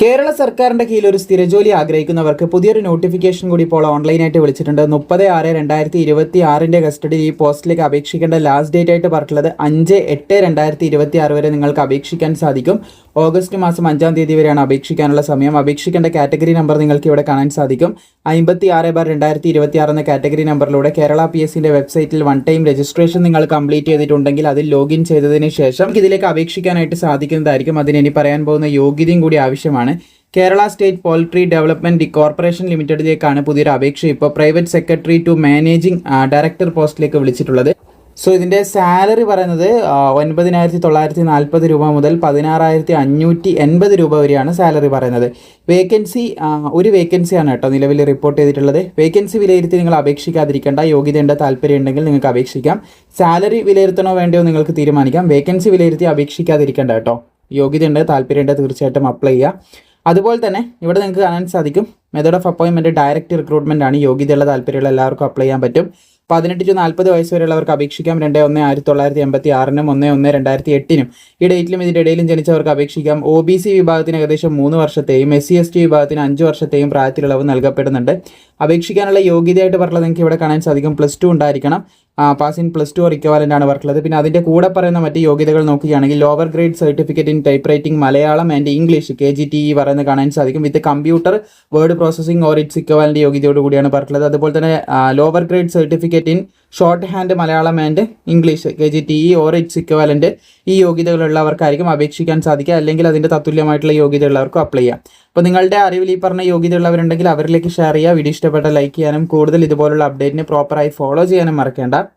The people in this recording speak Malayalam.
കേരള സർക്കാരിന്റെ കീഴിൽ ഒരു സ്ഥിരജോലി ആഗ്രഹിക്കുന്നവർക്ക് പുതിയൊരു നോട്ടിഫിക്കേഷൻ കൂടി ഇപ്പോൾ ഓൺലൈനായിട്ട് വിളിച്ചിട്ടുണ്ട്. 30/6/2026 കസ്റ്റഡിയിൽ ഈ പോസ്റ്റിലേക്ക് അപേക്ഷിക്കേണ്ട ലാസ്റ്റ് ഡേറ്റ് ആയിട്ട് പറഞ്ഞിട്ടുള്ളത് 5/8/2026 വരെ നിങ്ങൾക്ക് അപേക്ഷിക്കാൻ സാധിക്കും. ഓഗസ്റ്റ് മാസം 5-ാം തീയതി വരെയാണ് അപേക്ഷിക്കാനുള്ള സമയം. അപേക്ഷിക്കേണ്ട കാറ്റഗറി നമ്പർ നിങ്ങൾക്ക് ഇവിടെ കാണാൻ സാധിക്കും. 56/2026 എന്ന കാറ്റഗറി നമ്പറിലൂടെ കേരള PSCന്റെ വെബ്സൈറ്റിൽ വൺ ടൈം രജിസ്ട്രേഷൻ നിങ്ങൾ കംപ്ലീറ്റ് ചെയ്തിട്ടുണ്ടെങ്കിൽ അതിൽ ലോഗിൻ ചെയ്തതിന് ശേഷം ഇതിലേക്ക് അപേക്ഷിക്കാനായിട്ട് സാധിക്കുന്നതായിരിക്കും. അതിന് ഇനി പറയാൻ പോകുന്ന യോഗ്യതയും കൂടി ആവശ്യമാണ്. Kerala state poultry development corporation ലിമിറ്റഡിലേക്കാണ് പുതിയൊരു അപേക്ഷ ഇപ്പോൾ private secretary to managing director പോസ്റ്റിലേക്ക് വിളിച്ചിട്ടുള്ളത്. സോ ഇതിൻ്റെ സാലറി പറയുന്നത് 9,940 രൂപ മുതൽ 16,580 രൂപ വരെയാണ് സാലറി പറയുന്നത്. വേക്കൻസി ഒരു വേക്കൻസിയാണ് കേട്ടോ നിലവിൽ റിപ്പോർട്ട് ചെയ്തിട്ടുള്ളത്. വേക്കൻസി വിലയിരുത്തി നിങ്ങൾ അപേക്ഷിക്കാതിരിക്കേണ്ട. യോഗ്യതയുണ്ട്, താല്പര്യം ഉണ്ടെങ്കിൽ നിങ്ങൾക്ക് അപേക്ഷിക്കാം. സാലറി വിലയിരുത്തണോ വേണ്ടയോ നിങ്ങൾക്ക് തീരുമാനിക്കാം. വേക്കൻസി വിലയിരുത്തി അപേക്ഷിക്കാതിരിക്കേണ്ട കേട്ടോ. യോഗ്യതയുണ്ട്, താല്പര്യമുണ്ട്, തീർച്ചയായിട്ടും അപ്ലൈ ചെയ്യുക. അതുപോലെ തന്നെ ഇവിടെ നിങ്ങൾക്ക് കാണാൻ സാധിക്കും method of appointment direct recruitment ആണ്. യോഗ്യതയുള്ള താല്പര്യമുള്ള എല്ലാവർക്കും അപ്ലൈ ചെയ്യാൻ പറ്റും. 18 to 40 വയസ്സ് വരെയുള്ളവർക്ക് അപേക്ഷിക്കാം. 2/1/1986 1/1/2008 ഈ ഡേറ്റിലും ഇതിൻ്റെ ഇടയിലും ജനിച്ചവർക്ക് അപേക്ഷിക്കാം. OBC വിഭാഗത്തിന് ഏകദേശം 3 വർഷത്തെയും SC/ST വിഭാഗത്തിന് 5 വർഷത്തെയും പ്രായത്തിലുള്ളവ് നൽകപ്പെടുന്നുണ്ട്. അപേക്ഷിക്കാനുള്ള യോഗ്യതയായിട്ട് പറഞ്ഞത് നിങ്ങൾക്ക് ഇവിടെ കാണാൻ സാധിക്കും. +2 ഉണ്ടായിരിക്കണം. പാസ് ഇൻ +2 ഇക്വാലൻ്റ് ആണ് പറഞ്ഞത്. പിന്നെ അതിൻ്റെ കൂടെ പറയുന്ന മറ്റ് യോഗ്യതകൾ നോക്കുകയാണെങ്കിൽ lower grade certificate in type writing Malayalam and English KGTE പറയുന്നത് കാണാൻ സാധിക്കും. With computer word processing or its equivalent യോഗ്യതയോട് കൂടിയാണ് പറഞ്ഞത്. അതുപോലെ തന്നെ lower grade certificate in shorthand Malayalam and English KGTE or its equivalent ഈ യോഗ്യതകളുള്ളവർക്കായിരിക്കും അപേക്ഷിക്കാൻ സാധിക്കുക. അല്ലെങ്കിൽ അതിൻ്റെ തത്തുല്യമായിട്ടുള്ള യോഗ്യതയുള്ളവർക്കും അപ്ലൈ ചെയ്യാം. അപ്പോൾ നിങ്ങളുടെ അറിവിൽ ഈ പറഞ്ഞ യോഗ്യതയുള്ളവരുണ്ടെങ്കിൽ അവരിലേക്ക് ഷെയർ ചെയ്യുക. വീഡിയോ ഇഷ്ടപ്പെട്ട ലൈക്ക് ചെയ്യാനും കൂടുതൽ ഇതുപോലുള്ള അപ്ഡേറ്റിന് പ്രോപ്പറായി ഫോളോ ചെയ്യാനും മറക്കേണ്ട.